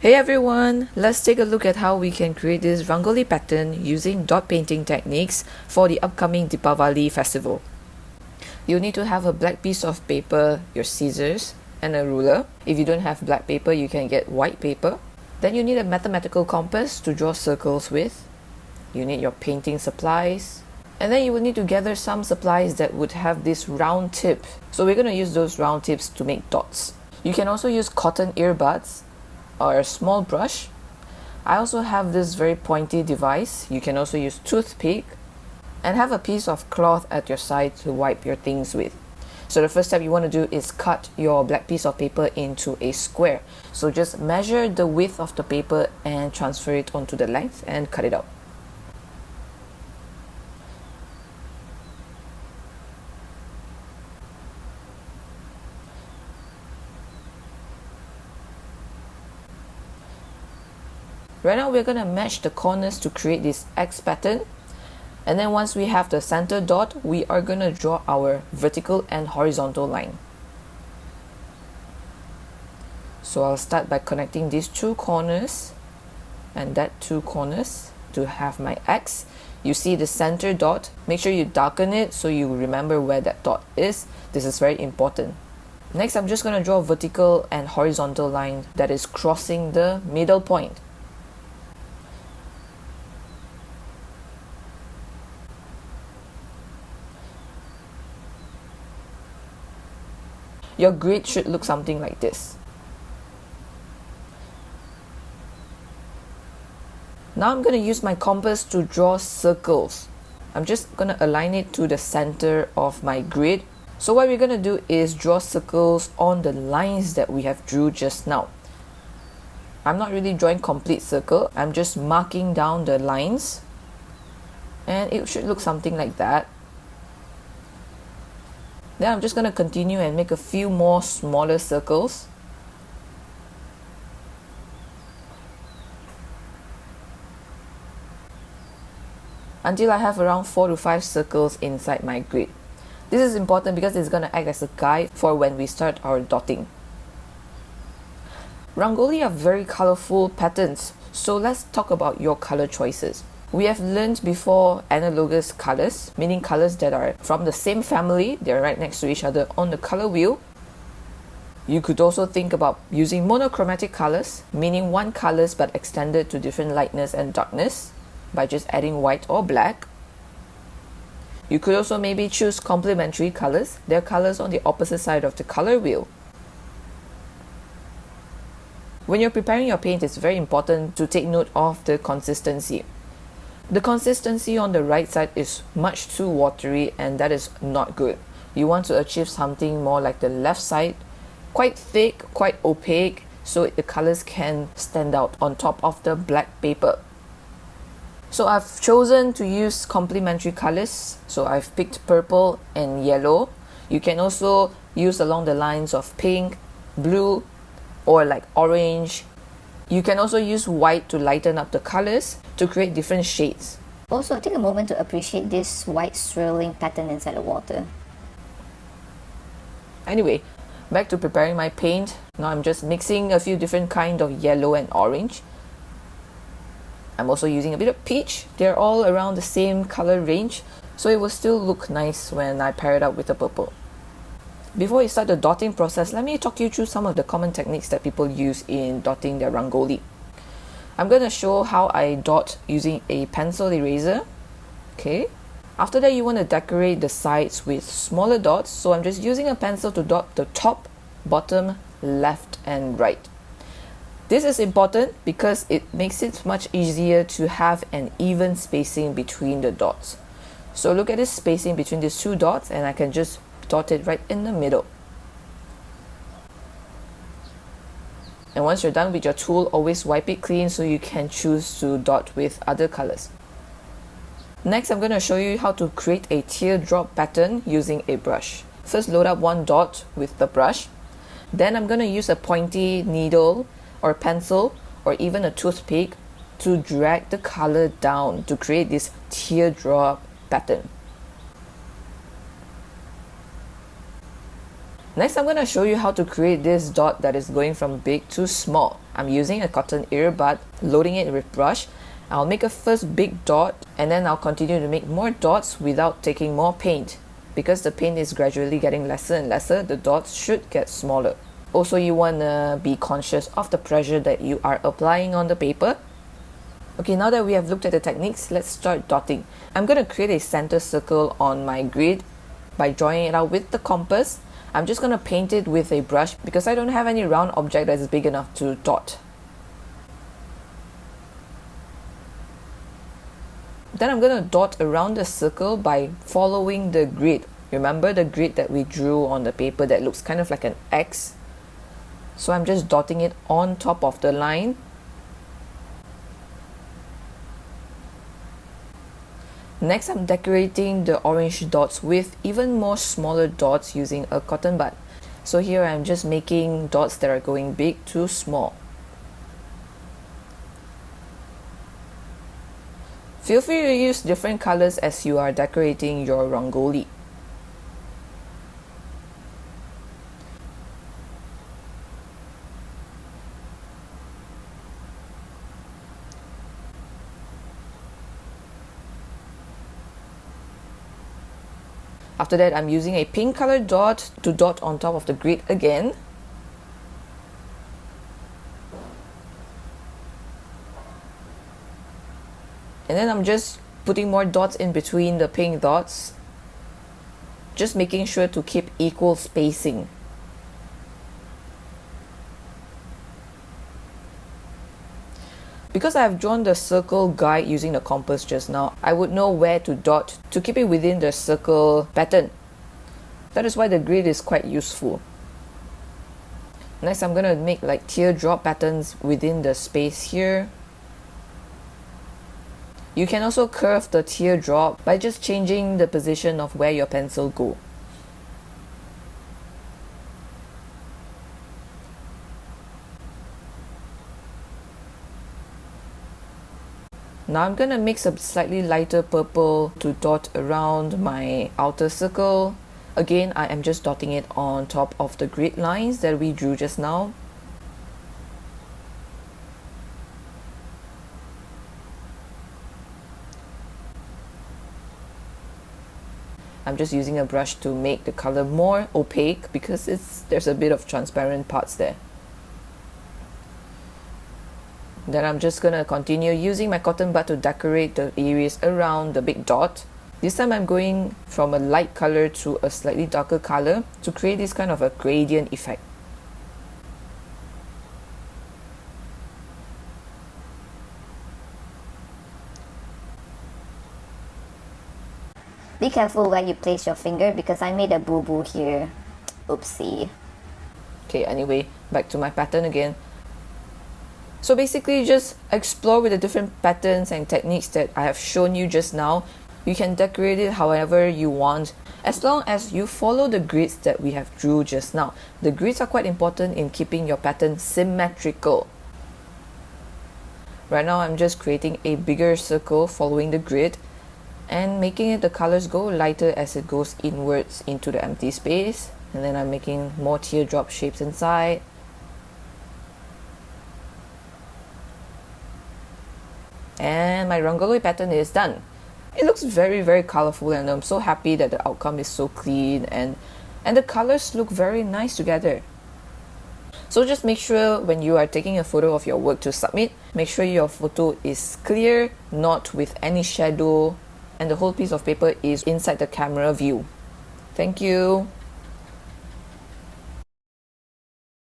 Hey everyone, let's take a look at how we can create this Rangoli pattern using dot painting techniques for the upcoming Deepavali festival. You need to have a black piece of paper, your scissors, and a ruler. If you don't have black paper, you can get white paper. Then you need a mathematical compass to draw circles with. You need your painting supplies. And then you will need to gather some supplies that would have this round tip. So we're going to use those round tips to make dots. You can also use cotton earbuds or a small brush. I also have this very pointy device. You can also use toothpick and have a piece of cloth at your side to wipe your things with. So the first step you want to do is cut your black piece of paper into a square. So just measure the width of the paper and transfer it onto the length and cut it out. Right now we're going to match the corners to create this X pattern, and then once we have the center dot, we are going to draw our vertical and horizontal line. So I'll start by connecting these two corners and that two corners to have my X. You see the center dot, make sure you darken it so you remember where that dot is. This is very important. Next, I'm just going to draw a vertical and horizontal line that is crossing the middle point. Your grid should look something like this. Now I'm going to use my compass to draw circles. I'm just going to align it to the center of my grid. So what we're going to do is draw circles on the lines that we have drew just now. I'm not really drawing complete circle. I'm just marking down the lines. And it should look something like that. Then I'm just going to continue and make a few more smaller circles. Until I have around 4 to 5 circles inside my grid. This is important because it's going to act as a guide for when we start our dotting. Rangoli are very colorful patterns, so let's talk about your color choices. We have learned before analogous colors, meaning colors that are from the same family, they're right next to each other on the color wheel. You could also think about using monochromatic colors, meaning one colors but extended to different lightness and darkness by just adding white or black. You could also maybe choose complementary colors, they're colors on the opposite side of the color wheel. When you're preparing your paint, it's very important to take note of the consistency. The consistency on the right side is much too watery, and that is not good. You want to achieve something more like the left side, quite thick, quite opaque, so the colors can stand out on top of the black paper. So I've chosen to use complementary colors. So I've picked purple and yellow. You can also use along the lines of pink, blue, or like orange. You can also use white to lighten up the colors to create different shades. Also, take a moment to appreciate this white swirling pattern inside the water. Anyway, back to preparing my paint. Now I'm just mixing a few different kinds of yellow and orange. I'm also using a bit of peach. They're all around the same color range, so it will still look nice when I pair it up with the purple. Before we start the dotting process, let me talk you through some of the common techniques that people use in dotting their Rangoli. I'm going to show how I dot using a pencil eraser. Okay. After that, you want to decorate the sides with smaller dots. So I'm just using a pencil to dot the top, bottom, left, and right. This is important because it makes it much easier to have an even spacing between the dots. So look at this spacing between these two dots, and I can just dot it right in the middle. And once you're done with your tool, always wipe it clean so you can choose to dot with other colors. Next, I'm going to show you how to create a teardrop pattern using a brush. First, load up one dot with the brush. Then I'm going to use a pointy needle or pencil or even a toothpick to drag the color down to create this teardrop pattern. Next, I'm going to show you how to create this dot that is going from big to small. I'm using a cotton earbud, loading it with brush. I'll make a first big dot and then I'll continue to make more dots without taking more paint. Because the paint is gradually getting lesser and lesser, the dots should get smaller. Also, you want to be conscious of the pressure that you are applying on the paper. Okay, now that we have looked at the techniques, let's start dotting. I'm going to create a center circle on my grid by drawing it out with the compass. I'm just going to paint it with a brush because I don't have any round object that is big enough to dot. Then I'm going to dot around the circle by following the grid. Remember the grid that we drew on the paper that looks kind of like an X? So I'm just dotting it on top of the line. Next, I'm decorating the orange dots with even more smaller dots using a cotton bud. So here I'm just making dots that are going big to small. Feel free to use different colors as you are decorating your rangoli. After that, I'm using a pink colored dot to dot on top of the grid again. And then I'm just putting more dots in between the pink dots. Just making sure to keep equal spacing. Because I have drawn the circle guide using the compass just now, I would know where to dot to keep it within the circle pattern. That is why the grid is quite useful. Next, I'm going to make like teardrop patterns within the space here. You can also curve the teardrop by just changing the position of where your pencil goes. Now I'm going to mix a slightly lighter purple to dot around my outer circle. Again, I am just dotting it on top of the grid lines that we drew just now. I'm just using a brush to make the color more opaque because there's a bit of transparent parts there. Then I'm just going to continue using my cotton bud to decorate the areas around the big dot. This time I'm going from a light color to a slightly darker color to create this kind of a gradient effect. Be careful where you place your finger because I made a boo-boo here. Oopsie. Okay, anyway, back to my pattern again. So basically, just explore with the different patterns and techniques that I have shown you just now. You can decorate it however you want, as long as you follow the grids that we have drew just now. The grids are quite important in keeping your pattern symmetrical. Right now, I'm just creating a bigger circle following the grid and making it the colors go lighter as it goes inwards into the empty space. And then I'm making more teardrop shapes inside. And my rangoli pattern is done. It looks very, very colorful, and I'm so happy that the outcome is so clean and the colors look very nice together. So just make sure when you are taking a photo of your work to submit, make sure your photo is clear, not with any shadow, and the whole piece of paper is inside the camera view. Thank you.